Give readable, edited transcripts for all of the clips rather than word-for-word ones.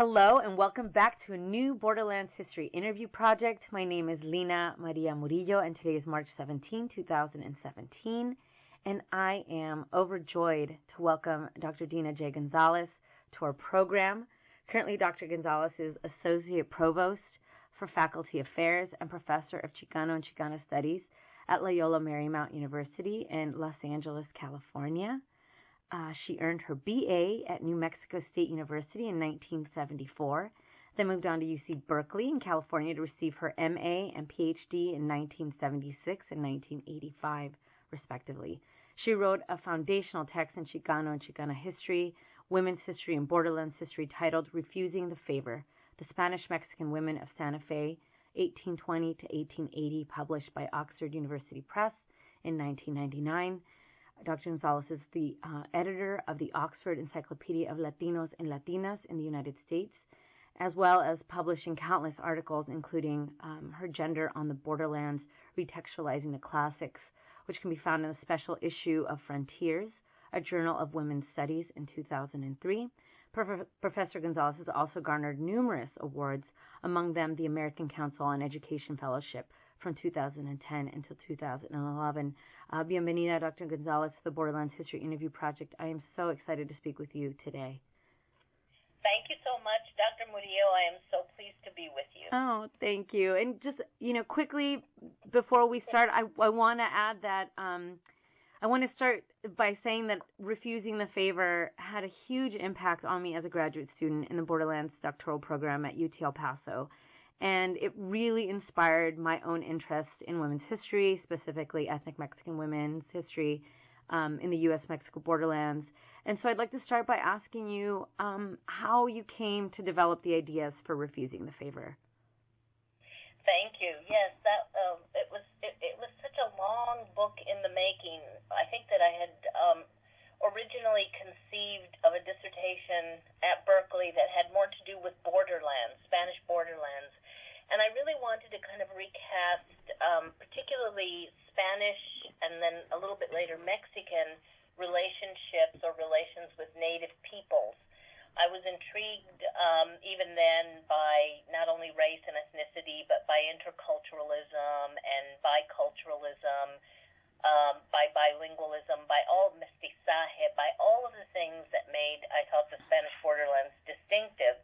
Hello and welcome back to a new Borderlands History interview project. My name is Lina Maria Murillo and today is March 17, 2017, and I am overjoyed to welcome Dr. Deena J. González to our program. Currently, Dr. González is Associate Provost for Faculty Affairs and Professor of Chicano and Chicana Studies at Loyola Marymount University in Los Angeles, California. She earned her BA at New Mexico State University in 1974, then moved on to UC Berkeley in California to receive her MA and PhD in 1976 and 1985, respectively. She wrote a foundational text in Chicano and Chicana history, women's history, and borderlands history titled Refusing the Favor, The Spanish-Mexican Women of Santa Fe, 1820 to 1880, published by Oxford University Press in 1999. Dr. González is the editor of the Oxford Encyclopedia of Latinos and Latinas in the United States, as well as publishing countless articles, including her Gender on the Borderlands, Retextualizing the Classics, which can be found in a special issue of Frontiers, a journal of women's studies, in 2003. Professor González has also garnered numerous awards, among them the American Council on Education Fellowship from 2010 until 2011. Bienvenida, Dr. González, to the Borderlands History Interview Project. I am so excited to speak with you today. Thank you so much, Dr. Murillo. I am so pleased to be with you. Oh, thank you. And just, quickly, before we start, I want to add that I want to start by saying that Refusing the Favor had a huge impact on me as a graduate student in the Borderlands doctoral program at UT El Paso. And it really inspired my own interest in women's history, specifically ethnic Mexican women's history in the U.S.-Mexico borderlands. And so I'd like to start by asking you how you came to develop the ideas for Refusing the Favor. Thank you. Yes, that it was such a long book in the making. I think that I had originally conceived of a dissertation at Berkeley that had more to do with borderlands, Spanish borderlands. And I really wanted to kind of recast particularly Spanish and then a little bit later Mexican relationships or relations with native peoples. I was intrigued even then by not only race and ethnicity, but by interculturalism and biculturalism, by bilingualism, by all mestizaje, by all of the things that made, I thought, the Spanish borderlands distinctive.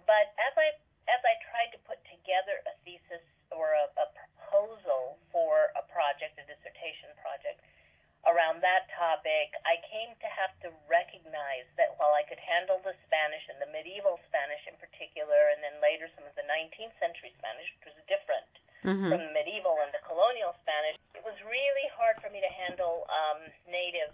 But as I tried to put together a thesis or a proposal for a project, a dissertation project, around that topic, I came to have to recognize that while I could handle the Spanish and the medieval Spanish in particular, and then later some of the 19th century Spanish, which was different from the medieval and the colonial Spanish, it was really hard for me to handle native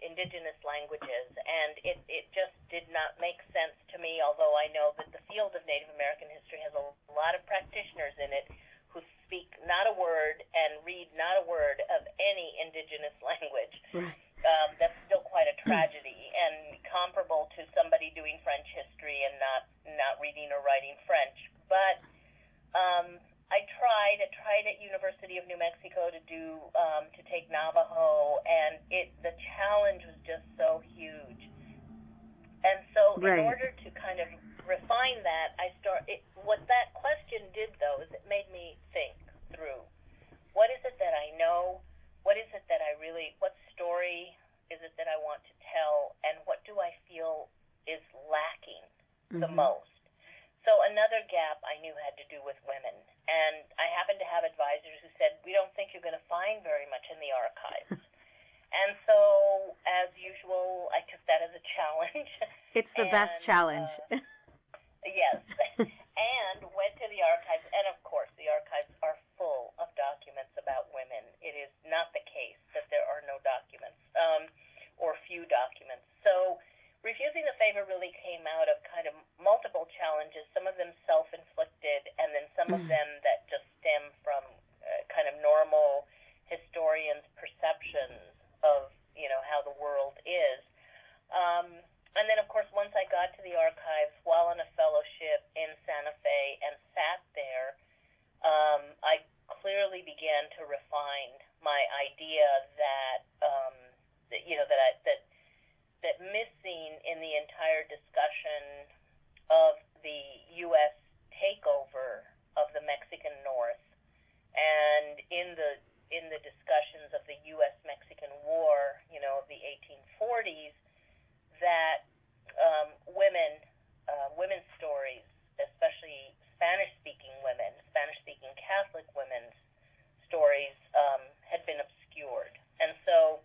indigenous languages, and it just did not make sense to me, although I know that the field of Native American history has a lot of practitioners in it who speak not a word and read not a word of any indigenous language. Right. That's still quite a tragedy, and comparable to somebody doing French history and not reading or writing French. But I tried at University of New Mexico to take Navajo, and the challenge was just so huge. And so Right. In order to kind of refine that, what that question did, though, is it made me think through, what is it that I know? What is it that what story is it that I want to tell? And what do I feel is lacking the most? So another gap I knew had to do with women. And I happened to have advisors who said, we don't think you're going to find very much in the archives. And so, as usual, I took that as a challenge. It's the best challenge. Yes. And went to the archives. And, of course, the archives are full of documents about women. It is not the case that there are no documents or few documents. So Refusing the Favor really came out of kind of multiple challenges, some of them self-inflicted, and then some of them that just stem from kind of normal historians' perceptions of, how the world is. And then, of course, once I got to the archives while on a fellowship in Santa Fe and sat there of the U.S. takeover of the Mexican North, and in the discussions of the U.S.-Mexican War, of the 1840s, that women's stories, especially Spanish-speaking women, Spanish-speaking Catholic women's stories, had been obscured. And so,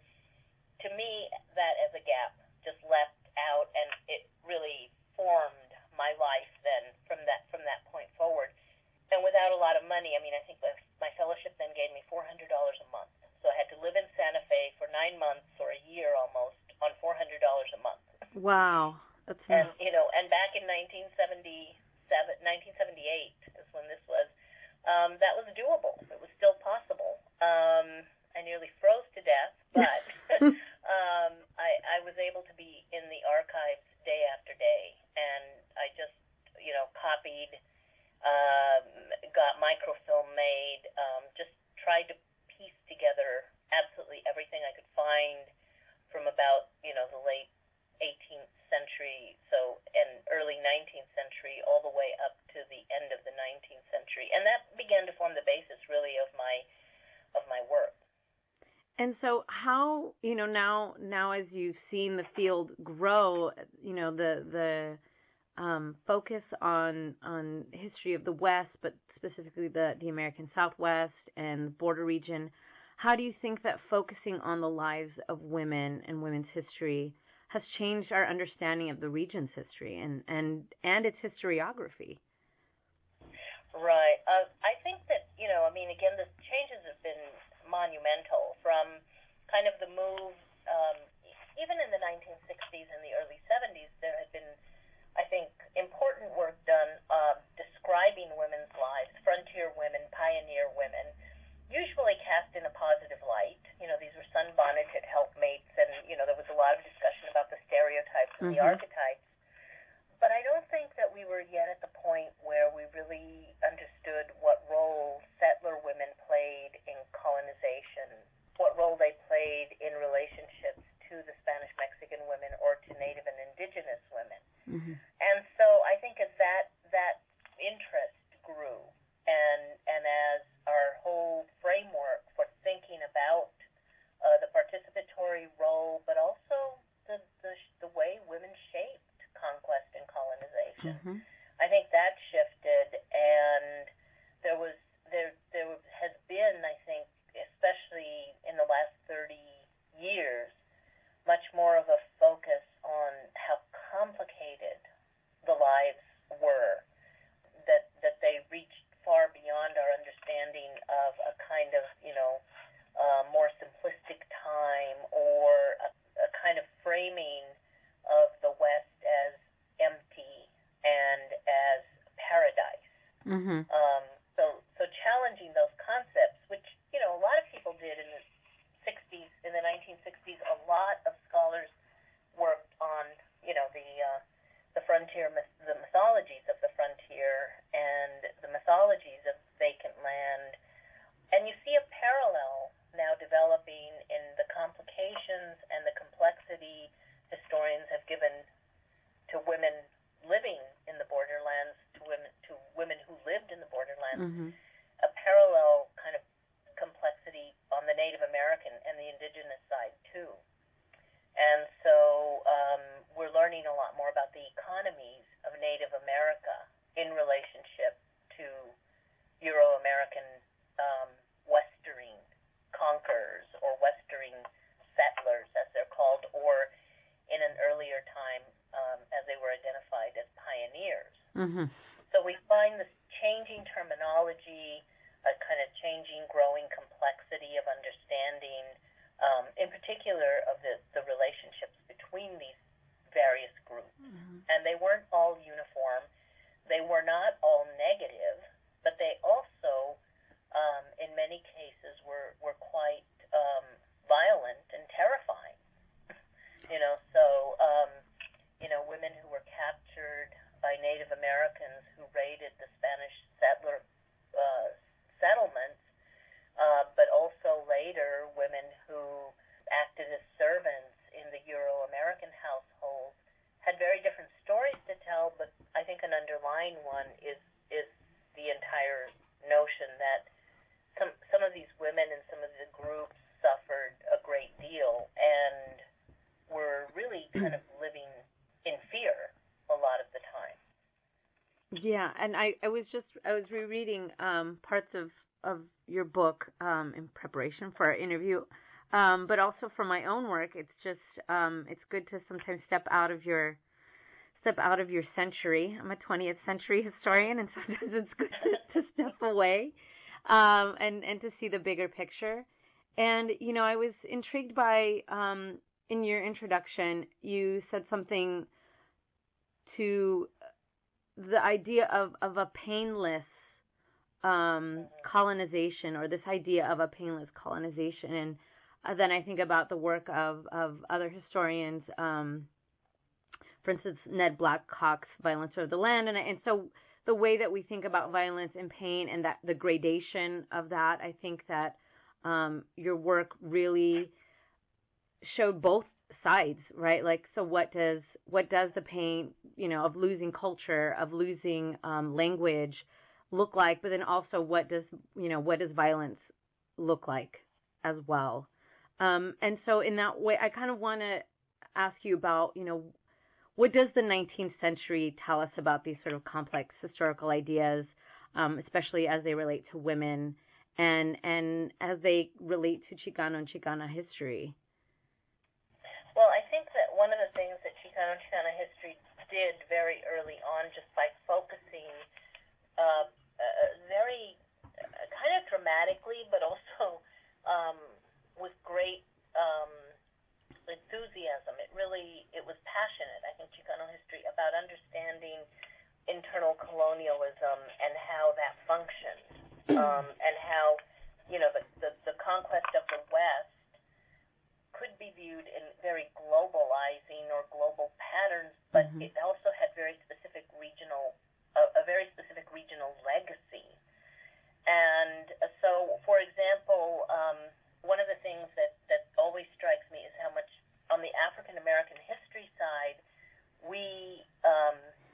to me, that as a gap just left out, and it really formed my life then from that point forward. And without a lot of money, I think my fellowship then gave me $400 a month. So I had to live in Santa Fe for 9 months or a year almost on $400 a month. Wow. That's and back in 1978 is when this was. That was doable. It was still possible. I nearly froze to death, but I was able to be in the archives day after day, and I just copied, got microfilm made, just tried to piece together absolutely everything I could find from about the late 18th century, and early 19th century, all the way up to the end of the 19th century, and that began to form the basis really of my work. And so how, now as you've seen the field grow, the focus on history of the West, but specifically the American Southwest and the border region, how do you think that focusing on the lives of women and women's history has changed our understanding of the region's history and its historiography? Right. I think that, again, the changes have been monumental from kind of the move, even in the 1960s and the early 70s, there had been, I think, important work done describing women's lives, frontier women, pioneer women, usually cast in a positive light. These were sunbonneted helpmates, and, there was a lot of discussion about the stereotypes and the archetypes. But I don't think that we were yet at the point where we really understood what role settler women played in colonization, what role they played in relationships to the Spanish-Mexican women or to Native and Indigenous women. Mm-hmm. And so I think as that interest grew, and as our whole framework for thinking about the participatory role, but also the way women shaped conquest and colonization. Mm-hmm. I think that shifted, and there has been, I think, especially in the last 30 years, much more of a focus on how complicated the lives were, that they reached far beyond our understanding of a kind of, more simplistic time, or a kind of framing of the West as empty and as paradise. Mm-hmm. So challenging those concepts, which, a lot of people did in the 60s, in the 1960s, a lot of scholars worked on, the frontier, the mythologies of the frontier and the mythologies of vacant land. And you see a parallel now developing in the complications and the complexity historians have given to women living in the borderlands, to women who lived in the borderlands, mm-hmm. a parallel kind of complexity on the Native American and the indigenous side too. And so we're learning a lot more about the economies of Native America in relationship to Euro-American westering conquerors, or westering settlers, as they're called, or in an earlier time as they were identified as pioneers. Mm-hmm. So we find this changing terminology, a kind of changing, growing complexity of understanding, in particular of the relationships between these various groups. Mm-hmm. And they weren't all uniform. They were not all negative, but they also, in many cases, were quite violent and terrifying. Women who were captured by Native Americans who raided the Spanish settlements, but also later women who acted as servants in the Euro-American household, had very different stories to tell, but I think an underlying one is the entire notion that some of these women and some of the groups suffered a great deal and were really kind of living in fear a lot of the time. Yeah, and I was rereading parts of your book in preparation for our interview, but also for my own work. It's just it's good to sometimes step out of your century. I'm a 20th century historian, and sometimes it's good to step away and to see the bigger picture. And I was intrigued by in your introduction, you said something to the idea of a painless colonization, or this idea of a painless colonization. And then I think about the work of other historians, for instance, Ned Blackcock's Violence of the Land. And so the way that we think about violence and pain and that the gradation of that, I think that your work really showed both sides, right? Like, so what does the pain, of losing culture, of losing language look like? But then also what does violence look like as well? And so in that way, I kind of want to ask you about, what does the 19th century tell us about these sort of complex historical ideas, especially as they relate to women and as they relate to Chicano and Chicana history? Well, I think that one of the things that Chicano and Chicana history did very early on, just by focusing very kind of dramatically, but also with great enthusiasm. It was passionate, I think, Chicano history, about understanding internal colonialism and how that functioned, and how, the conquest of the West could be viewed in very globalizing or global patterns, but it also had a very specific regional legacy. And so, for example, one of the things that always strikes me is how much on the African American history side, we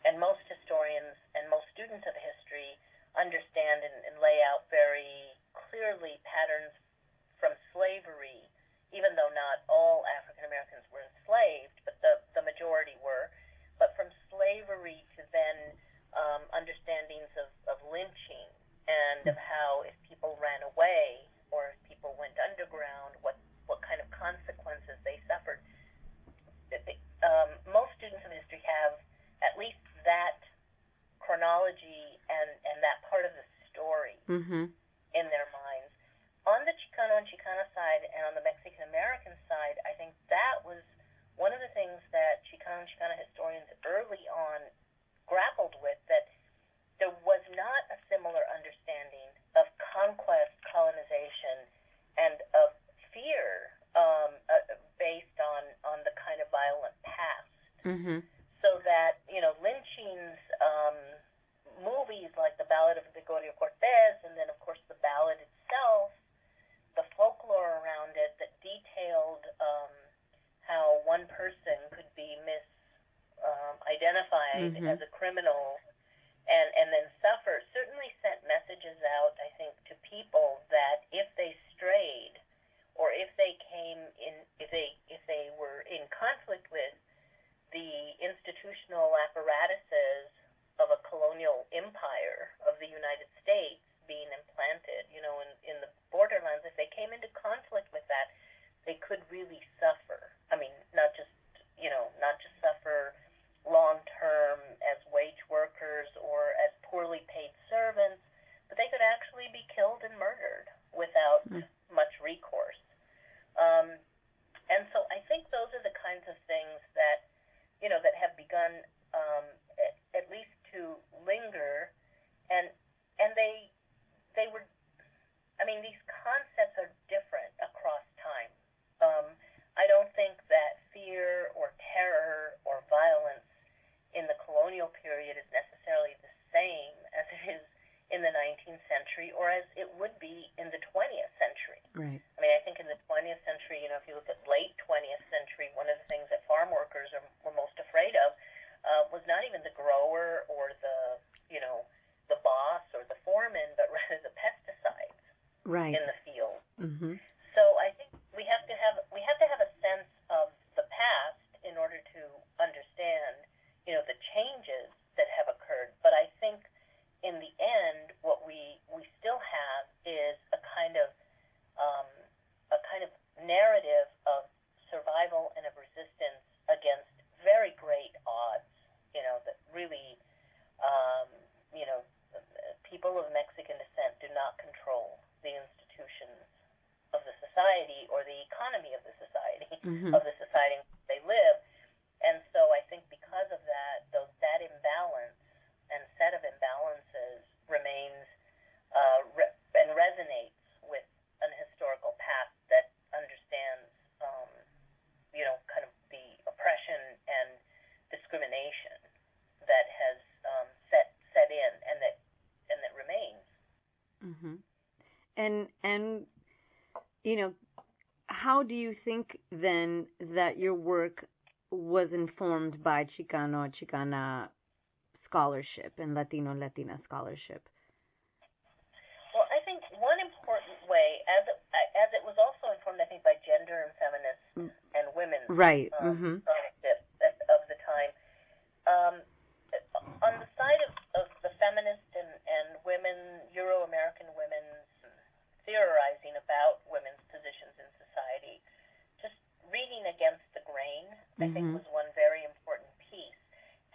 and most historians and most students of history understand and lay out very clearly patterns from slavery, even though not all African Americans were enslaved, but the majority were. But from slavery to then understandings of lynching, and of how if people ran away or if people went underground, what kind of consequences they suffered. Most students of history have at least that chronology and that part of the story in their minds. On the Chicano and Chicana side and on the Mexican American side, I think that was one of the things that Chicano and Chicana historians early on grappled with, that there was not a similar understanding of conquest, colonization, and of fear based on the kind of violent past. So that, lynchings, movies like the Ballad of Gregorio Cortez, and then, of course, the ballad itself, the folklore around it that detailed how one person could be misidentified as a criminal and then suffer, certainly sent messages out, I think, to people that if they strayed, or if they came in, if they were in conflict with the institutional apparatuses of a colonial empire of the United States being implanted, in the borderlands, if they came into conflict with that, they could really suffer. I mean, not just suffer long-term as wage workers or as poorly paid servants, but they could actually be killed and murdered without much recourse. And so I think those are the kinds of things that, that have begun at least to linger, and they were, these concepts are different across time. I don't think that fear or terror or violence in the colonial period is necessarily the same as it is in the 19th century or as it would be in the 20th century. Right. I think in the 20th century, if you look at late 20th century, one of the things that farm workers were most afraid of was not even the grower or the right. in the field. Mm-hmm. So I think we have to have a sense of the past in order to understand, the changes that have occurred. But I think in the end, what we still have is um, a kind of narrative of survival and of resistance against very great odds. That really, um, you know, people of Mexican descent do not control the institutions of the society or the economy of the society, Mm-hmm. of the society in which they live. And so I think because of that, that imbalance and set of imbalances remains and resonates with an historical past that understands, kind of the oppression and discrimination that has set in and that remains. Mm-hmm. And how do you think then that your work was informed by Chicano Chicana scholarship and Latino Latina scholarship? Well, I think one important way, as it was also informed, I think, by gender and feminist and women's right. Mm-hmm. scholarship of the time. Um, on the side of the feminist and women, Euro-American women's theorizing about women's positions in society, just reading against the grain, I think, was one very important piece.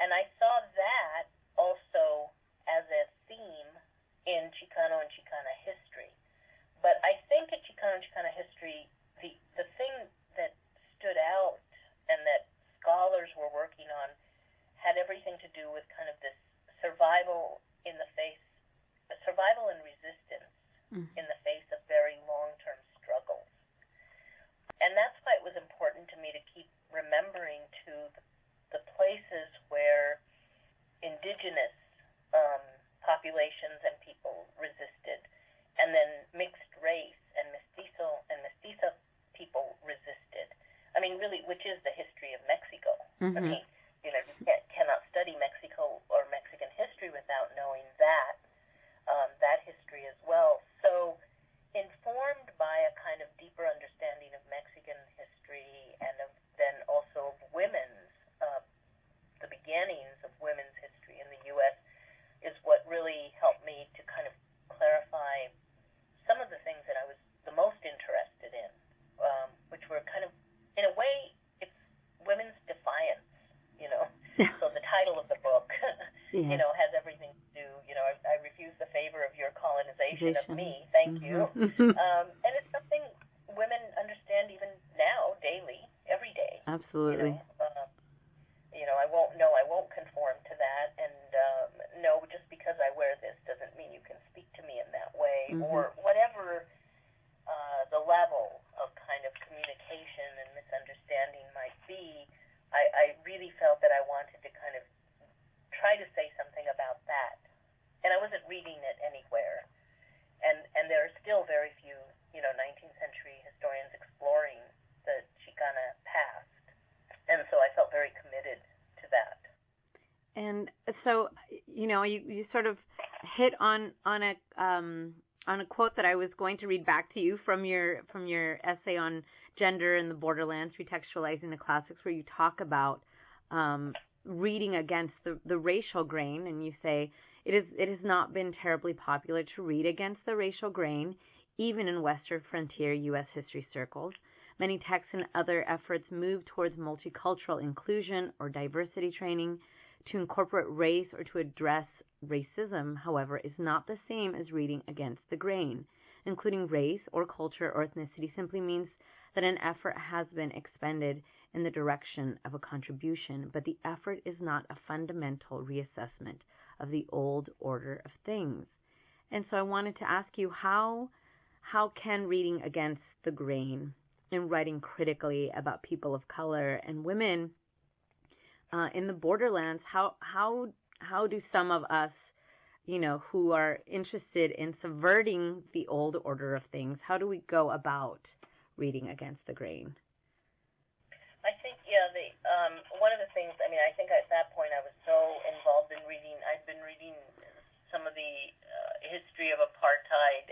And I saw that also as a theme in Chicano and Chicana history. But I think in Chicano and Chicana history, the thing that stood out and that scholars were working on had everything to do with kind of this survival and resistance in the face of very long-term struggles. And that's why it was important to me to keep remembering to the places where indigenous populations and people resisted, and then mixed race and mestiza people resisted. I mean, really, which is the history of Mexico. Mm-hmm. I mean, you cannot study Mexico or Mexican history without knowing that history as well. So, informed by a kind of deeper understanding of Mexican history and then also of women's, the beginnings of women's history in the U.S. is what really helped me to kind of clarify some of the things that I was the most interested in, which were kind of, in a way, it's women's defiance, So the title of the book, has everything to do, I refuse the favor of your colonization of me, thank you. And it's something women understand even now, daily, every day. Absolutely. I won't conform to that, and no, just because I wear this doesn't mean you can speak to me in that way, or whatever the level of kind of communication and misunderstanding might be. I really felt that I wanted to kind of try to say something about that, and I wasn't reading it anywhere, and there are still very few 19th century historians exploring the Chicana past, and so I felt very committed to that. And so, you sort of hit on a quote that I was going to read back to you from your essay on gender in the borderlands, retextualizing the classics, where you talk about reading against the racial grain, and you say it has not been terribly popular to read against the racial grain, even in Western frontier U.S. history circles. Many texts and other efforts move towards multicultural inclusion or diversity training. To incorporate race or to address racism, however, is not the same as reading against the grain. Including race or culture or ethnicity simply means that an effort has been expended in the direction of a contribution, but the effort is not a fundamental reassessment of the old order of things. And so I wanted to ask you, how can reading against the grain and writing critically about people of color and women in the borderlands, how do some of us, who are interested in subverting the old order of things, how do we go about reading against the grain? I think, one of the things, I think at that point I was so involved in reading, I'd been reading some of the history of apartheid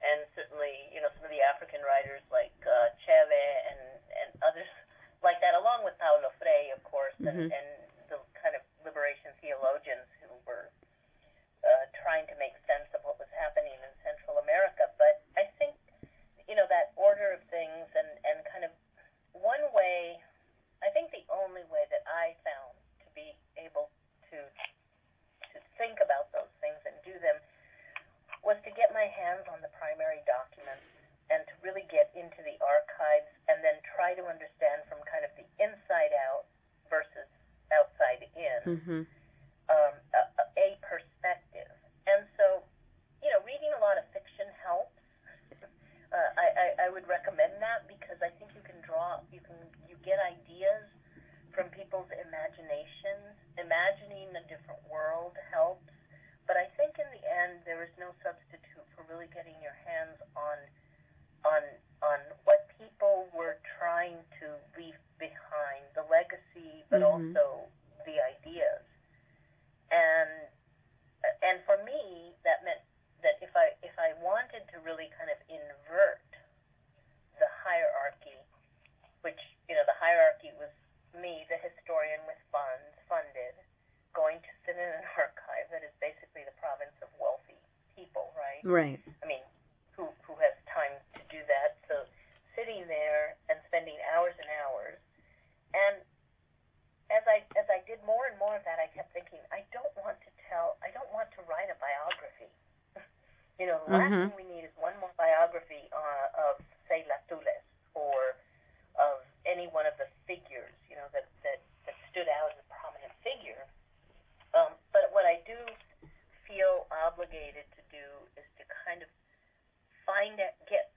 and certainly, some of the African writers like Cheve and others like that, along with Paulo Freire, of course, and the kind of liberation theologians who were trying to make sense of what was happening in Central America. But I think, that order of things and kind of one way, I think the only way that I found to be able to think about those things and do them was to get my hands on the primary documents and to really get into the archives and then try to understand from kind of the inside out versus outside in a perspective. And so, reading a lot of fiction helps. I would recommend that because I think you get ideas from people's imaginations. Imagining a different world helps. But I think in the end, there is no substitute for really getting your hands on what people were trying to leave behind, the legacy, but also the ideas. And for me, that meant that if I wanted to really kind of invert the hierarchy, which the hierarchy was me, the historian with funded, going to sit in an archive that is basically the province of wealthy people, right? Right. I mean, who has time to do that? So sitting there and spending hours and hours. And as I did more and more of that, I kept thinking, I don't want to write a biography. The last thing we need is one more biography of, say, Latules or of any one of the figures, that stood out as a prominent figure. But what I do feel obligated to do is to kind of find out, get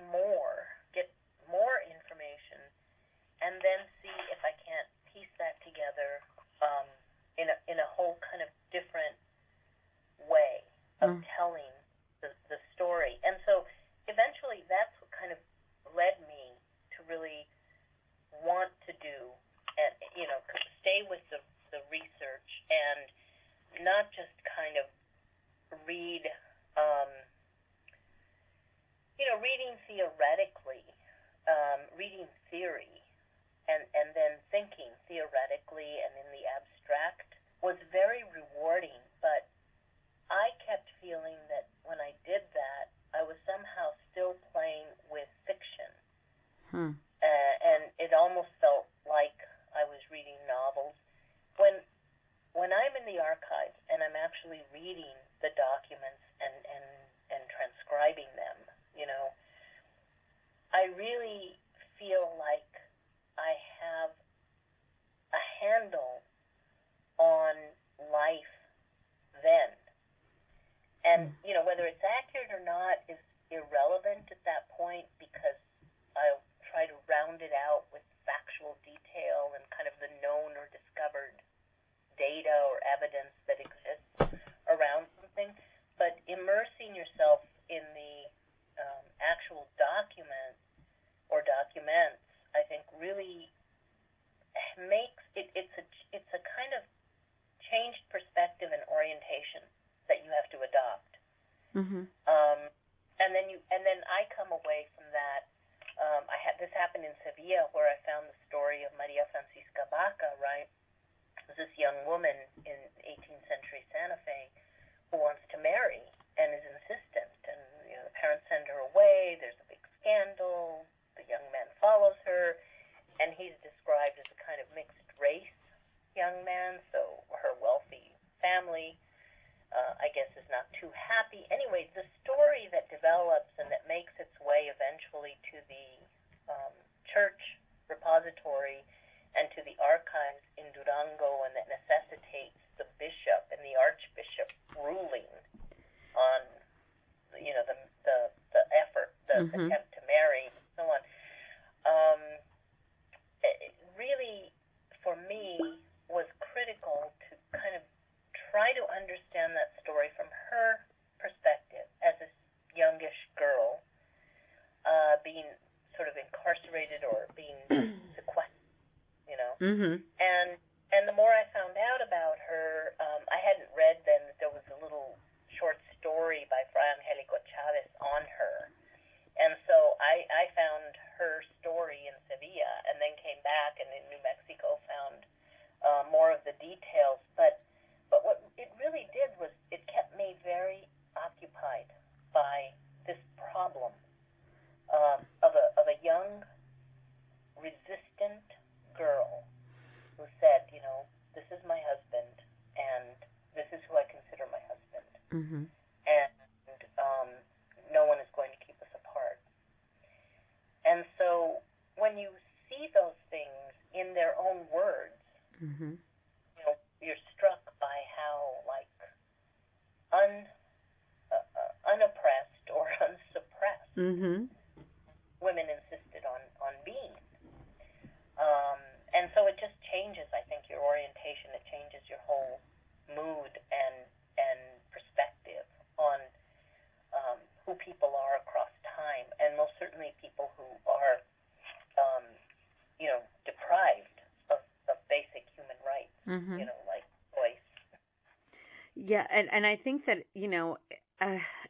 more information, and then see if I can't piece that together in a whole kind of different way of telling the story. And so eventually that's what kind of led me to really want to do and stay with the research and not just kind of read reading theoretically, reading theory and then thinking theoretically and in the abstract was very rewarding, but I kept feeling that when I did that, I was somehow still playing with fiction. And it almost felt like I was reading novels. When I'm in the archives and I'm actually reading the documents and transcribing them, I really feel like I have a handle on life then. And, whether it's accurate or not is irrelevant at that point because I'll try to round it out with factual detail and kind of the known or discovered data or evidence that exists around something. But immersing yourself in the actual document or documents, I think, really makes it's a kind of changed perspective and orientation that you have to adopt. And then I come away from that. This happened in Sevilla, where I found the story of Maria Francisca Baca, right? It was this young woman in 18th century Santa Fe who wants to marry and is insistent, and the parents send her away. There's a big scandal. The young man follows her, and he's described as a kind of mixed race young man, so her wealthy family, I guess, is not too happy. Anyway, the story that develops and that makes its way eventually to the church repository and to the archives in Durango, and that necessitates the bishop and the archbishop ruling on, the effort, the attempt to marry, and so on. It really, for me, was critical to kind of try to understand that story from her perspective as a youngish girl, being sort of incarcerated or being sequestered, And the more I found out about her, I hadn't read then that there was a little short story by Fray Angelico Chavez on her, Mm-hmm. and no one is going to keep us apart. And so when you see those things in their own words, Mm-hmm. you're struck by how unoppressed or unsuppressed Mm-hmm. women insisted on being. And so it just changes, I think, your orientation. It changes your whole mood and perspective on who people are across time, and most certainly people who are, deprived of basic human rights, Mm-hmm. like choice. Yeah, and I think that,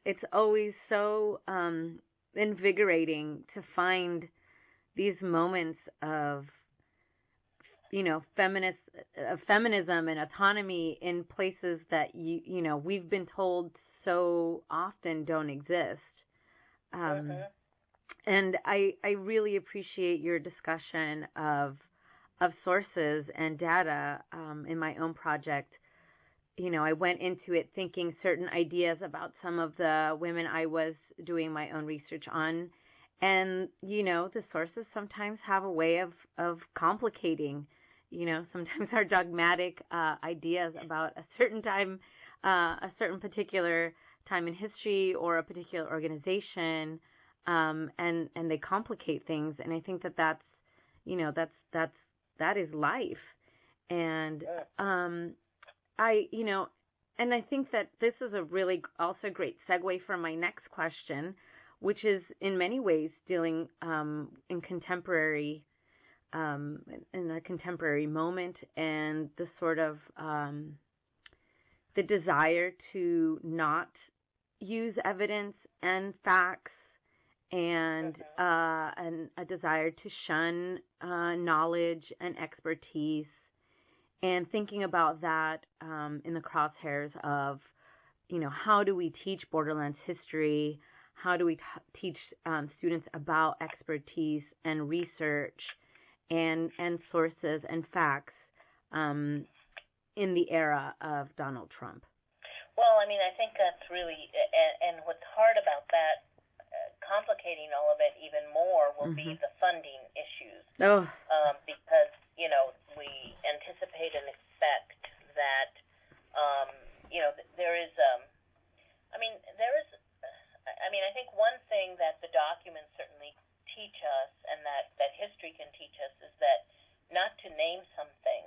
it's always so invigorating to find these moments of, feminism and autonomy in places that we've been told so often don't exist. Mm-hmm. And I really appreciate your discussion of sources and data in my own project. I went into it thinking certain ideas about some of the women I was doing my own research on. And, the sources sometimes have a way of complicating, sometimes our dogmatic ideas about a certain time, a certain particular time in history or a particular organization, and they complicate things. And I think that is life. And and I think that this is a really also great segue for my next question, which is in many ways dealing in a contemporary moment, and the sort of the desire to not use evidence and facts, and a desire to shun knowledge and expertise. And thinking about that in the crosshairs of, how do we teach Borderlands history? How do we teach students about expertise and research and sources and facts in the era of Donald Trump? Well, I think that's really, and what's hard about that, complicating all of it even more, will be the funding issues. Oh. Because, we anticipate and expect that, there is, I think one thing that the documents certainly teach us, and that history can teach us, is that not to name something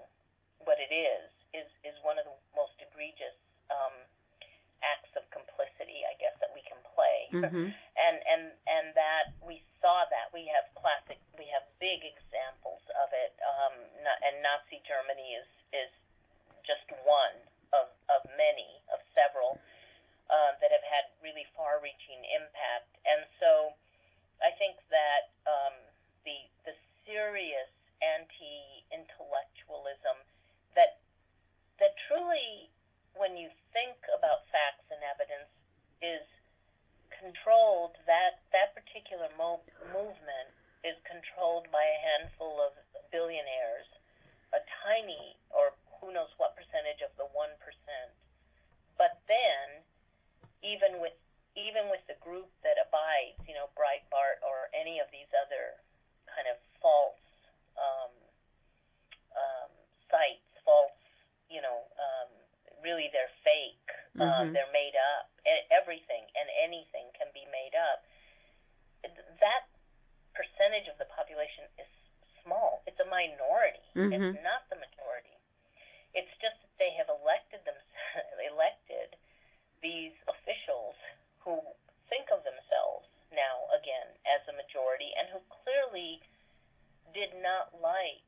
what it is one of the most egregious acts of complicity, I guess, that we can play. Mm-hmm. and that we saw that. We have big examples of it, and Nazi Germany is just one of many, of several, that have had really far-reaching impact. And so I think that the serious anti-intellectualism that truly, when you think about facts and evidence, is controlled, that particular movement is controlled by a handful of billionaires, a tiny, or who knows what percentage of the 1%. But then, even with the group that abides, Breitbart or any of these other kind of false sites, false, really they're fake, they're made up. Everything and anything can be made up. That percentage of the population is small. It's a minority. It's not the majority. It's just that they have elected these officials who think of themselves now again as a majority, and who clearly did not like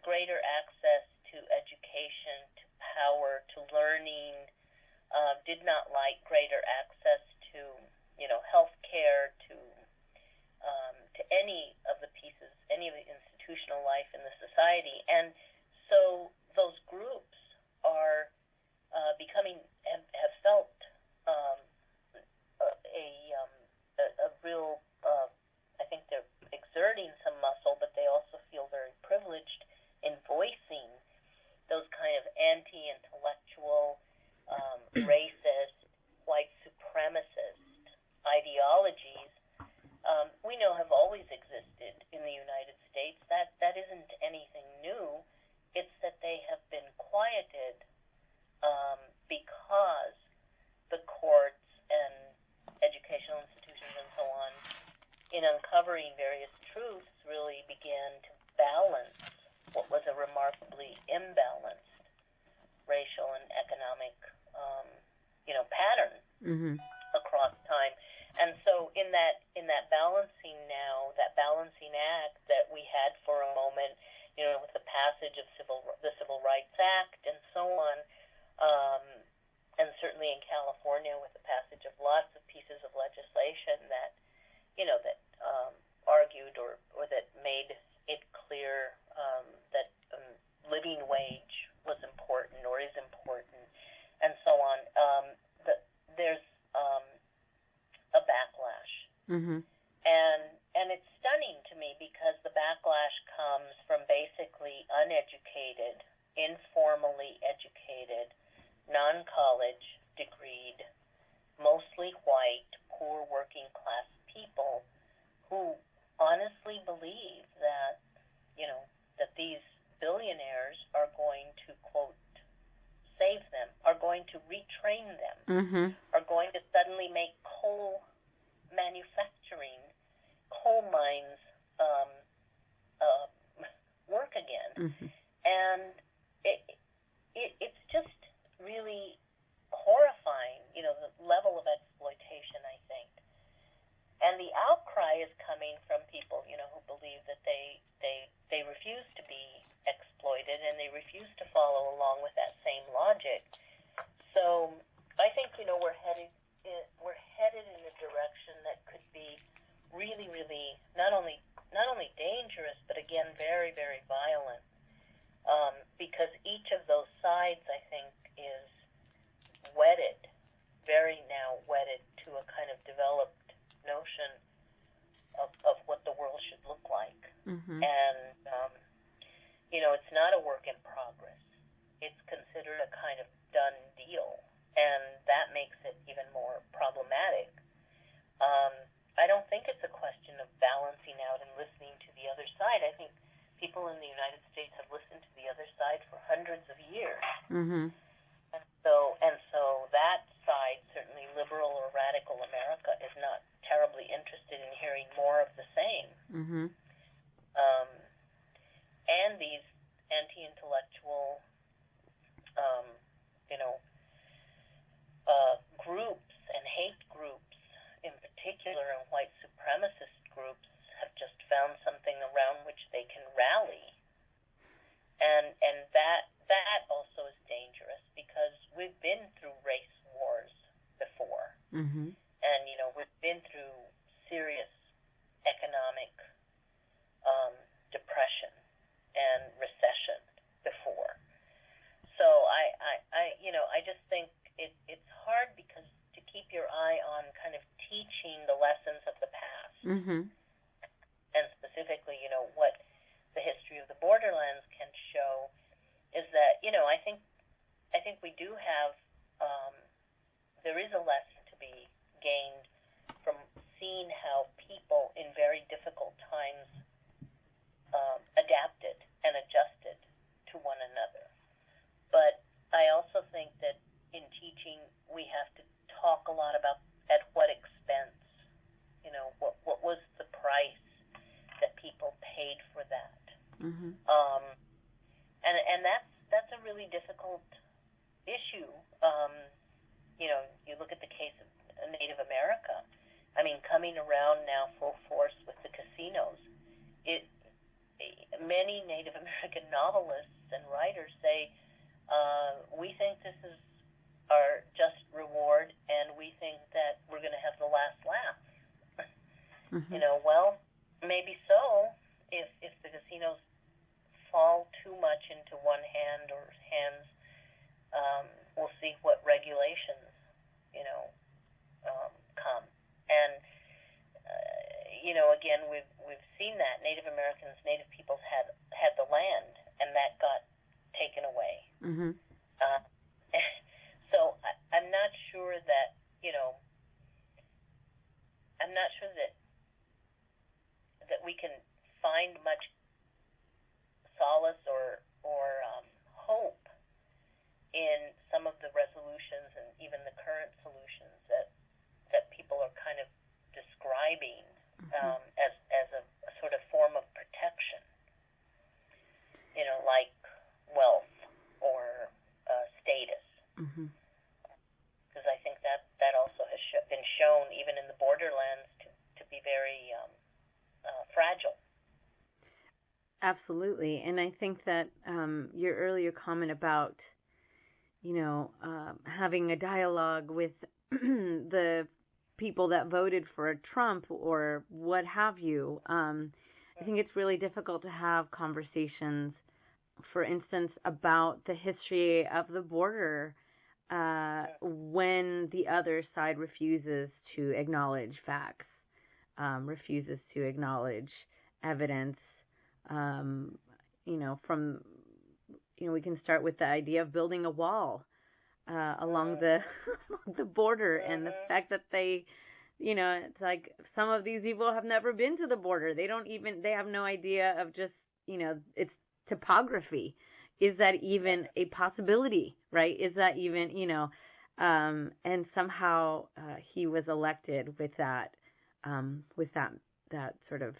greater access to education, to power, to learning, did not like greater access to, health care, to any of the pieces, any of the institutional life in the society. And so those groups are have felt a real, I think they're exerting some muscle, but they also feel very privileged in voicing those kind of Mhm. across time. And so in that balancing now, that balancing act that we had for a moment, with the passage of the Civil Rights Act and so on, and certainly in California with the passage of lots of pieces of legislation that argued or that made it clear that living wage was important or is important, and so on. There's a backlash, Mhm. and it's stunning to me because the backlash comes from basically uneducated, informally educated, non-college degreed, mostly white, poor working class people who honestly believe that that these billionaires are going to, quote, save them, are going to retrain them, Mhm. are going to suddenly make coal manufacturing, coal mines uh, work again. Mhm. And it's just really horrifying, the level of exploitation, I think. And the outcry is coming from people, who believe that they refuse to be exploited and they refuse to follow along with that same logic. So I think, we're headed in a direction that could be really, really not only dangerous, but again very, very violent. Because each of those sides, I think, is very now wedded to a kind of developed notion of what the world should look like. Mhm. And, it's not a work in progress. It's considered a kind of done deal. And that makes it even more problematic. I don't think it's a question of balancing out and listening to the other side. I think people in the United States have listened to the other side for hundreds of years. Mhm. And so that side, certainly liberal or radical America, is not terribly interested in hearing more of the same. Mhm. And these anti-intellectual, groups and hate groups, in particular, and white supremacist groups, have just found something around which they can rally. And that also is dangerous because we've been through race wars before. Mhm. And, we've been through serious economic depression and recession before. So I just think it's hard because to keep your eye on kind of teaching the lessons of the past, Mhm. and specifically, what the history of the borderlands can show is that, I think we do have, there is a lesson to be gained from seeing how people in very difficult times adapted and adjusted to one another. But I also think that in teaching, we have to talk a lot about at what expense, what was the price that people paid for that. Mhm. And that's a really difficult issue. You look at the case of Native America. I mean, coming around now full force with the casinos. Many Native American novelists and writers say, we think this is our just reward, and we think that we're going to have the last laugh. Mhm. Well, maybe so. If the casinos fall too much into one hand or hands, we'll see what regulations, come. And again, we've seen that Native Americans, Native peoples had the land, and that got taken away. Mhm. So I'm not sure that that we can find much solace or hope in some of the resolutions and even the current solutions that people are kind of describing as a sort of form of protection, like wealth or absolutely. And I think that your earlier comment about, having a dialogue with the people that voted for Trump or what have you, I think it's really difficult to have conversations, for instance, about the history of the border when the other side refuses to acknowledge facts, refuses to acknowledge evidence. Um, from we can start with the idea of building a wall along the the border, and the fact that it's like some of these people have never been to the border. They have no idea of just its topography. Is that even a possibility, right? Is that even and somehow he was elected with that sort of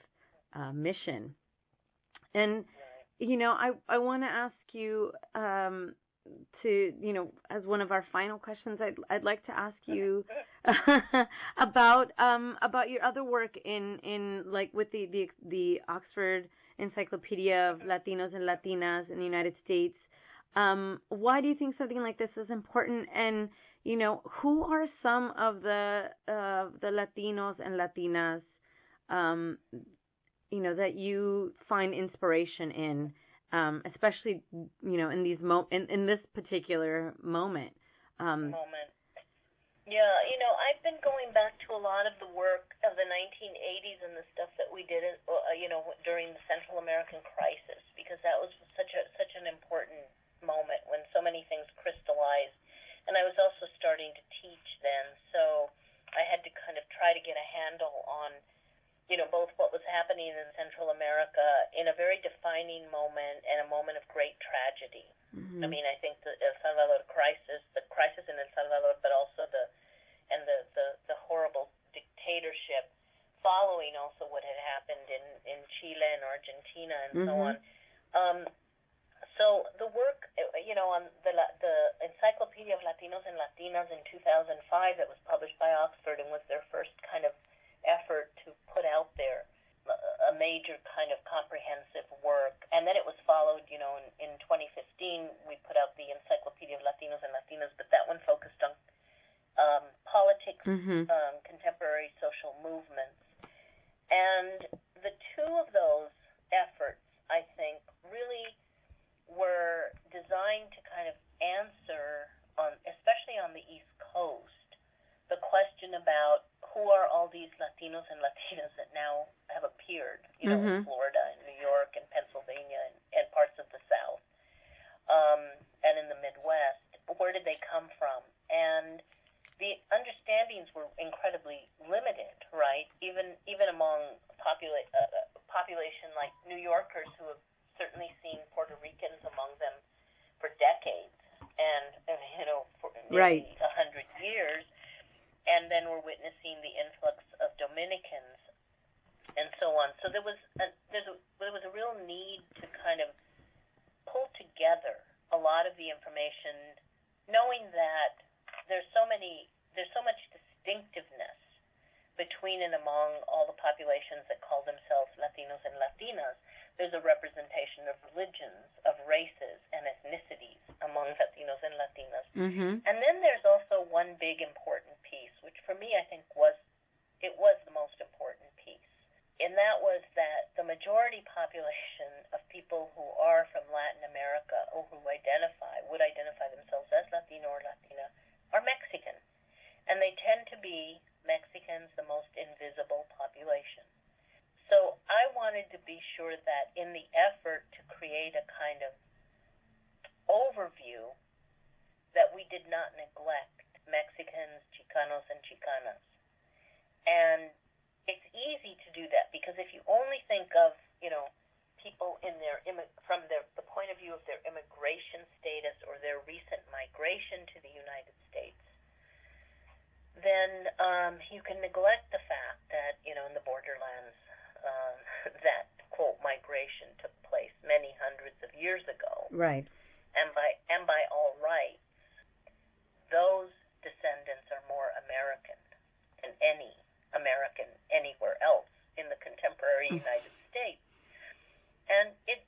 mission. And I want to ask you to as one of our final questions, I'd like to ask you about your other work in like with the Oxford Encyclopedia of Latinos and Latinas in the United States. Why do you think something like this is important? And who are some of the Latinos and Latinas that you find inspiration in, especially in these in this particular moment. Yeah, I've been going back to a lot of the work of the 1980s and the stuff that we did, during the Central American crisis, because that was such an important moment when so many things crystallized. And I was also starting to teach then, so I had to kind of try to get a handle on both what was happening in Central America in a very defining moment and a moment of great tragedy. Mm-hmm. I mean, I think the El Salvador crisis, the crisis in El Salvador, but also the horrible dictatorship following also what had happened in Chile and Argentina and so on. So the work, on the Encyclopedia of Latinos and Latinas in 2005 that was published by Oxford and was their first kind of effort to put out there a major kind of comprehensive work. And then it was followed, in 2015 we put out the Encyclopedia of Latinos and Latinas, but that one focused on politics, contemporary social movements. And the two of those efforts, I think, really were designed to kind of answer, especially on the East Coast, the question about who are all these Latinos and Latinas that now have appeared, in Florida and New York and Pennsylvania and parts of the South, and in the Midwest. Where did they come from? And the understandings were incredibly limited, right? Even among population like New Yorkers who have certainly seen Puerto Ricans among them for decades, and for nearly 100 years. And then we're witnessing the influx of Dominicans and so on. So there was a real need to kind of pull together a lot of the information, knowing that there's so much distinctiveness between and among all the populations that call themselves Latinos and Latinas. There's a representation of religions, of races, and ethnicities among Latinos and Latinas. And then there's also one big important piece, which for me I think was the most important piece. And that was that the majority population of people who are from Latin America or who would identify themselves as Latino or Latina are Mexican. And they tend to be Mexicans, the most invisible population. So I wanted to be sure that in the effort to create a kind of overview that we did not neglect Mexicans, Chicanos, and Chicanas. And it's easy to do that because if you only think of, people in from the point of view of their immigration status or their recent migration to the United States, then you can neglect the fact that, in the borderlands, that, quote, migration took place many hundreds of years ago. Right. And by all rights, those descendants are more American than any American anywhere else in the contemporary United States. And it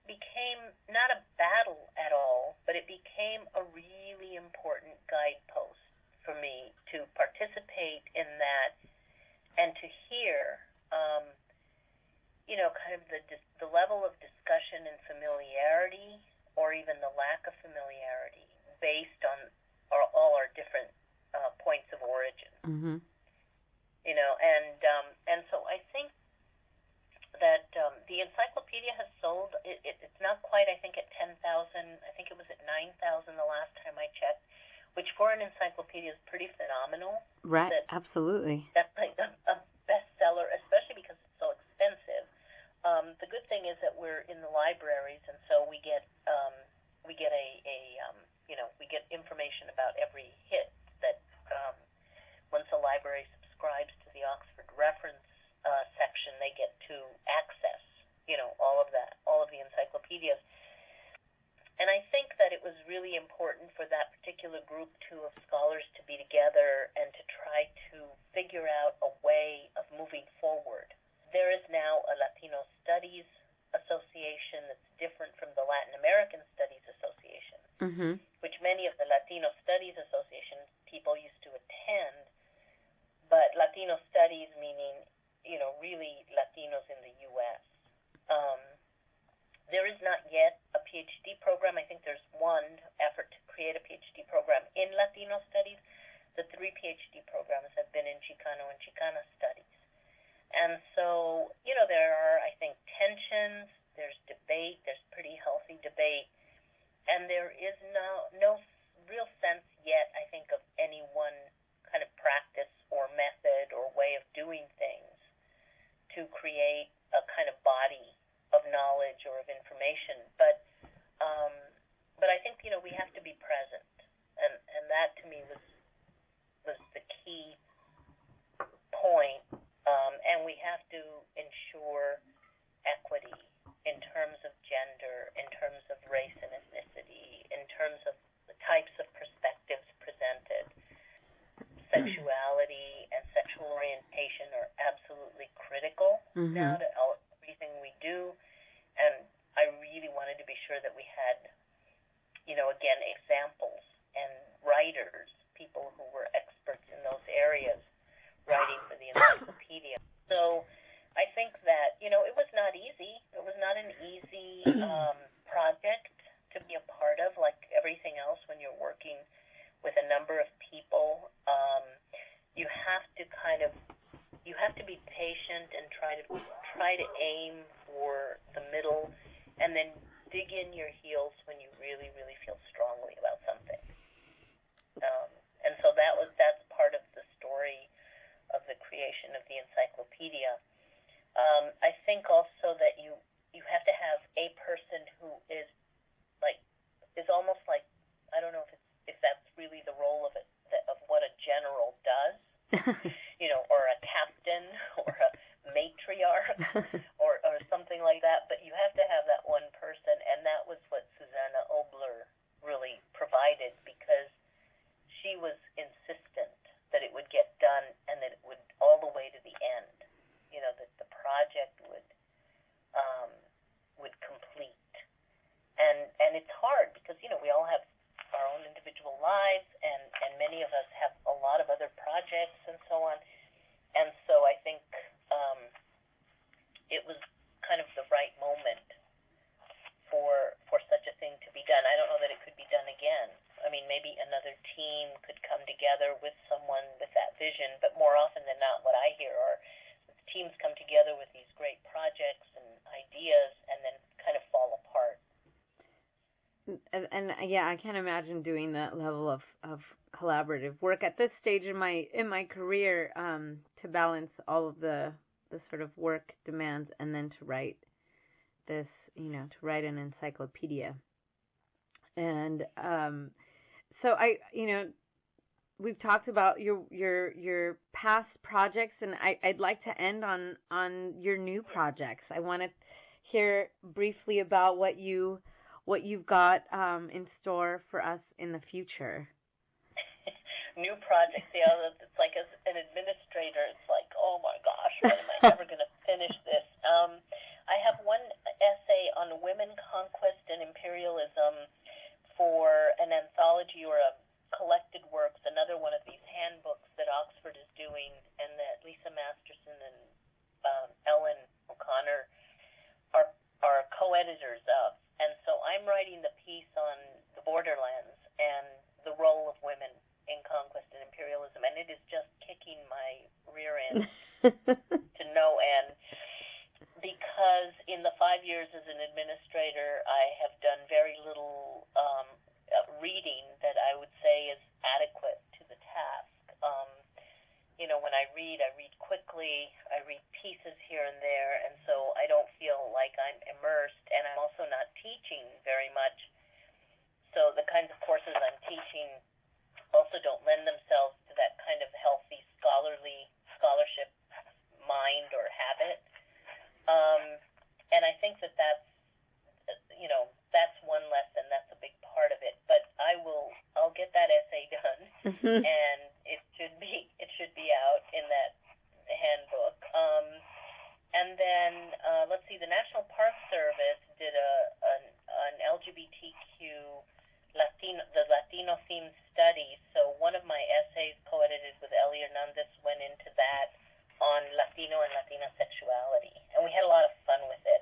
became not a battle at all, but it became a really important guidepost for me to participate in that and to hear, kind of the level of discussion and familiarity, or even the lack of familiarity, based on all our different points of origin. Mm-hmm. And so I think that the encyclopedia has sold. It's not quite, I think, at 10,000. I think it was at 9,000 the last time I checked, which for an encyclopedia is pretty phenomenal. Right, absolutely. That's like a bestseller, especially because it's so expensive. The good thing is that we're in the libraries, and so we get we get information about every hit that once a library subscribes to the Oxford Reference section, they get to access, all of that, all of the encyclopedias. And I think that it was really important for that particular group of scholars to be together and to try to figure out a way of moving forward. There is now a Latino Studies Association that's different from the Latin American Studies Association, mm-hmm. which many of the Latino Studies Association people used to attend. But Latino Studies meaning, really Latinos in the U.S. There is not yet a PhD program. I think there's one effort to create a PhD program in Latino Studies. The 3 PhD programs have been in Chicano and Chicana Studies. And so, there are, I think, tensions, there's debate, there's pretty healthy debate, and there is no real sense yet, I think, of any one kind of practice or method or way of doing things to create a kind of body of knowledge or of information. But I think, we have to be present, and that to me was the key point. And we have to ensure equity in terms of gender, in terms of race and ethnicity, in terms of the types of perspectives presented. Sexuality and sexual orientation are absolutely critical mm-hmm. now to everything we do. And I really wanted to be sure that we had, again, examples and writers, people who were experts in those areas, writing for the encyclopedia. So I think that, it was not easy. It was not an easy project to be a part of, like everything else when you're working with a number of people. You have to be patient and try to aim for the middle, and then dig in your heels when you really, really feel strongly about something. And so that's part of the story of the creation of the encyclopedia. I think also that you have to have a person who is almost like, I don't know if that's really the role of it, of what a general does, or a captain or a matriarch or something like that. But you have to have that one person, and that was what Susanna Obler really provided, because she was insistent that it would get done and that it would all the way to the end, that the project would complete. And it's hard because, we all have our own individual lives, and many of us have a lot of other projects and so on. And so I think it was kind of the right moment for such a thing to be done. I don't know that it could be done again. I mean, maybe another team could come together with someone with that vision, but more often than not, what I hear are teams come together with these great projects and ideas and then kind of fall apart. And yeah, I can't imagine doing that level of collaborative work at this stage in my career, to balance all of the sort of work demands and then to write this, to write an encyclopedia. And so we've talked about your past projects, and I'd like to end on your new projects. I want to hear briefly about what you've got in store for us in the future. New projects, it's like as an administrator, it's like, oh my gosh, when am I ever going to finish this? I have one essay on women, conquest, and imperialism for an anthology or a collected works, another one of these handbooks that Oxford is doing and that Lisa Masterson and Ellen O'Connor are co-editors of. And so I'm writing the piece on the borderlands and the role of women in conquest and imperialism, and it is just kicking my rear end to no end, because in the 5 years as an administrator, I have done very little reading that I would say is adequate to the task. When I read quickly, I read pieces here and there, and so I don't feel like I'm immersed, and I'm also not teaching very much. So the kinds of courses I'm teaching also don't lend themselves to that kind of healthy scholarship mind or habit. And I think that's one lesson. That's a big part of it. But I'll get that essay done, and it should be out in that handbook. And then let's see, the National Park Service did an LGBTQ the Latino themed study. So one of my essays, co-edited with Eli Hernandez, went into that on Latino and Latina sexuality, and we had a lot of fun with it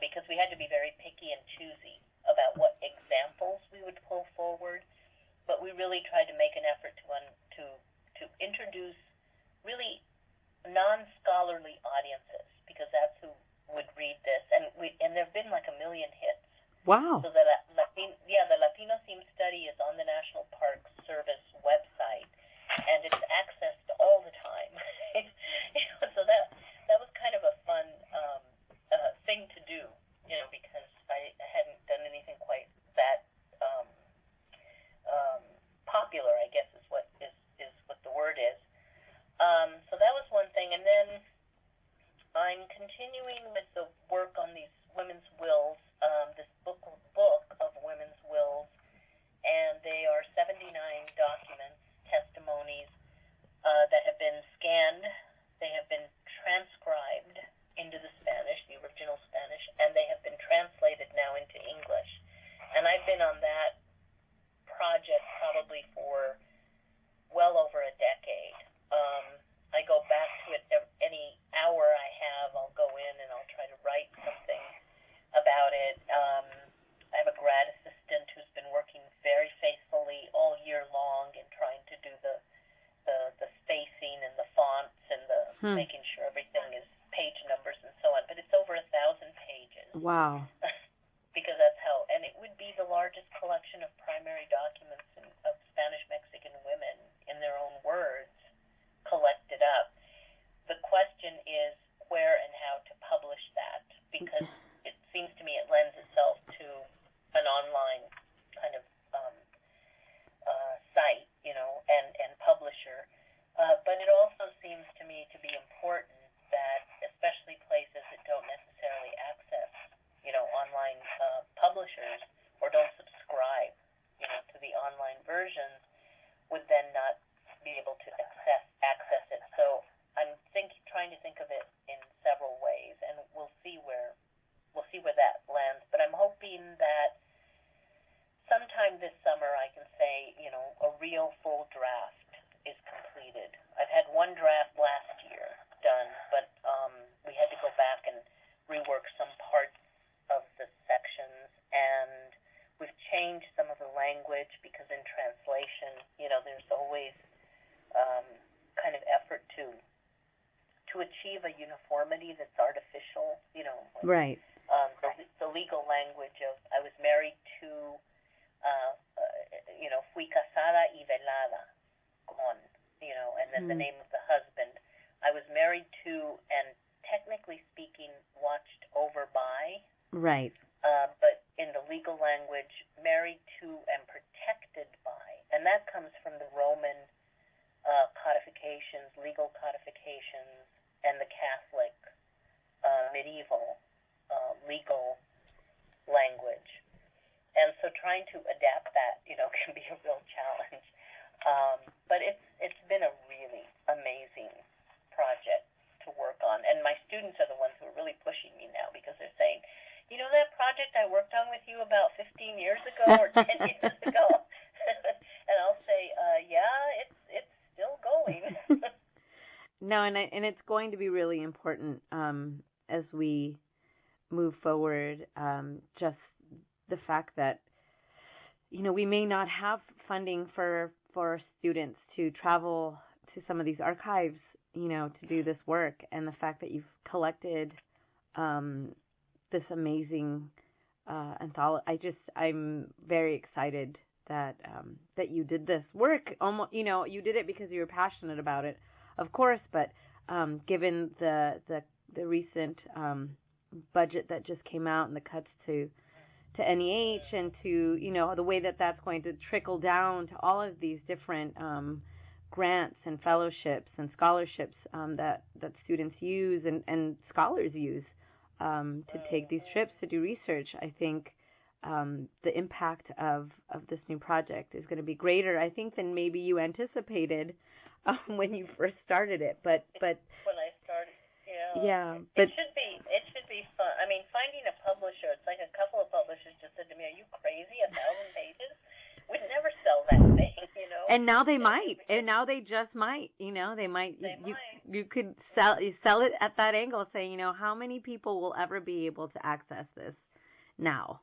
because we had to be very picky and choosy about what examples we would pull forward, but we really tried to make an effort to introduce really non-scholarly audiences, because that's who would read this, and there've been like 1 million hits. Wow. So the Latino theme study is on the National Park Service website, and it's accessed all the time. So that was kind of a fun thing to do, because I hadn't done anything quite that popular, I guess is what the word is. So that was one thing, and then I'm continuing with the work on these women's wills, this book of women's wills, and they are 79 documents, testimonies that have been scanned. They have been transcribed into the Spanish, the original Spanish, and they have been translated now into English. And I've been on that project probably for well over a decade. I go back to it any hour I have. I'll go in and I'll try to write something about it. I have a grad assistant who's been working very faithfully all year long in trying to do the spacing and the fonts and the making sure everything is page numbers and so on. But it's over 1,000 pages. Wow. Because that's how, and it would be the largest collection of primary documents of Spanish Mexican women in their own words collected up. The question is where and how to publish that, because it seems to me it lends itself to an online kind of site, and publisher. But it also seems to me to be important that, especially places that don't necessarily access, online publishers or don't subscribe, to the online versions, would then not be able to access it. So I'm trying to think of it in several ways, and we'll see where that lands. But I'm hoping that sometime this summer I can say, a real full draft is completed. I've had one draft last year done, but we had to go back and rework some parts of the sections, and we've changed some of the language because in translation, there's always kind of effort to achieve a uniformity that's artificial, Right. The legal language of I was married to, fui casada y velada con, and then the name of the husband. I was married to and technically speaking watched over by. Right. But in the legal language, married to and protected by. And that comes from the Roman codifications, legal codifications, and the Catholic medieval legal language. And so trying to adapt that, can be a real challenge. But it's been a really amazing project to work on. And my students are the ones who are really pushing me now because they're saying, you know that project I worked on with you about 15 years ago or 10 years ago? And I'll say, yeah, it's still going. No, and it's going to be really important as we move forward. Just the fact that we may not have funding for students to travel to some of these archives, to do this work, and the fact that you've collected this amazing anthology. I'm very excited that you did this work. Almost, you did it because you were passionate about it, of course, but given the recent budget that just came out and the cuts to NEH and to the way that that's going to trickle down to all of these different grants and fellowships and scholarships that students use and scholars use to take these trips to do research. I think the impact of this new project is going to be greater, I think, than maybe you anticipated when you first started it. But when I started, yeah, but it should be fun. I mean, finding a publisher, it's like a couple of publishers just said to me, "Are you crazy? 1,000 pages? We'd never sell that thing." And now they might. And now they just might. They might. You could sell it at that angle, saying, how many people will ever be able to access this now?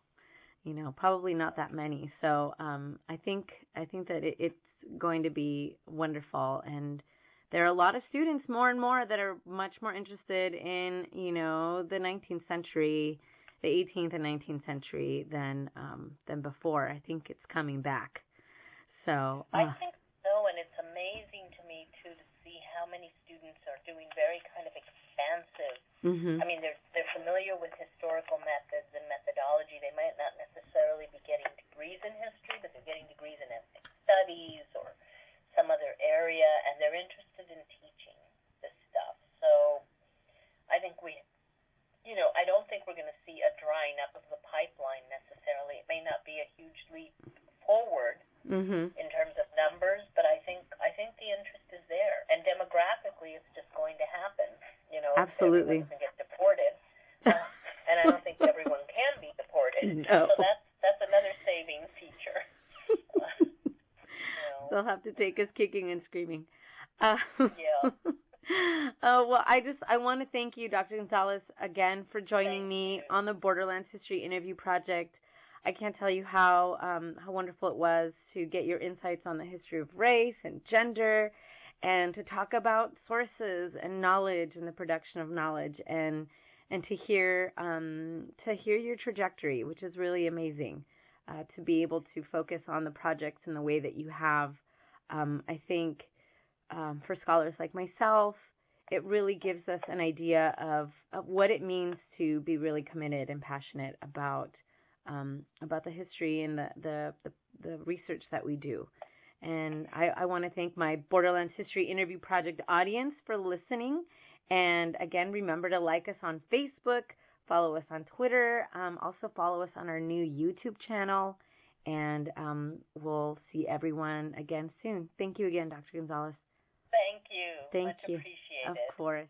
Probably not that many. So I think that it's going to be wonderful. And there are a lot of students, more and more, that are much more interested in, the 19th century, the 18th and 19th century than before. I think it's coming back. So I think so, and it's amazing to me too to see how many students are doing very kind of expansive. Mm-hmm. I mean, they're familiar with historical methods and methodology. They might not necessarily be getting degrees in history, but they're getting degrees in ethnic studies or some other area, and they're interested in teaching this stuff. So I think I don't think we're going to see a drying up of the pipeline necessarily. It may not be a huge leap forward. Mm-hmm. In terms of numbers, but I think the interest is there, and demographically, it's just going to happen. Absolutely. Everyone doesn't get deported, and I don't think everyone can be deported. No. So that's another saving feature. They'll have to take us kicking and screaming. Yeah. Well, I want to thank you, Dr. González, again for joining me on the Borderlands History Interview Project. I can't tell you how wonderful it was to get your insights on the history of race and gender, and to talk about sources and knowledge and the production of knowledge, and to hear your trajectory, which is really amazing. To be able to focus on the projects in the way that you have, I think for scholars like myself, it really gives us an idea of what it means to be really committed and passionate about the history and the research that we do. And I want to thank my Borderlands History Interview Project audience for listening. And again, remember to like us on Facebook, follow us on Twitter, also follow us on our new YouTube channel, and we'll see everyone again soon. Thank you again, Dr. González. Thank you. Thank Much you. appreciated. Of course.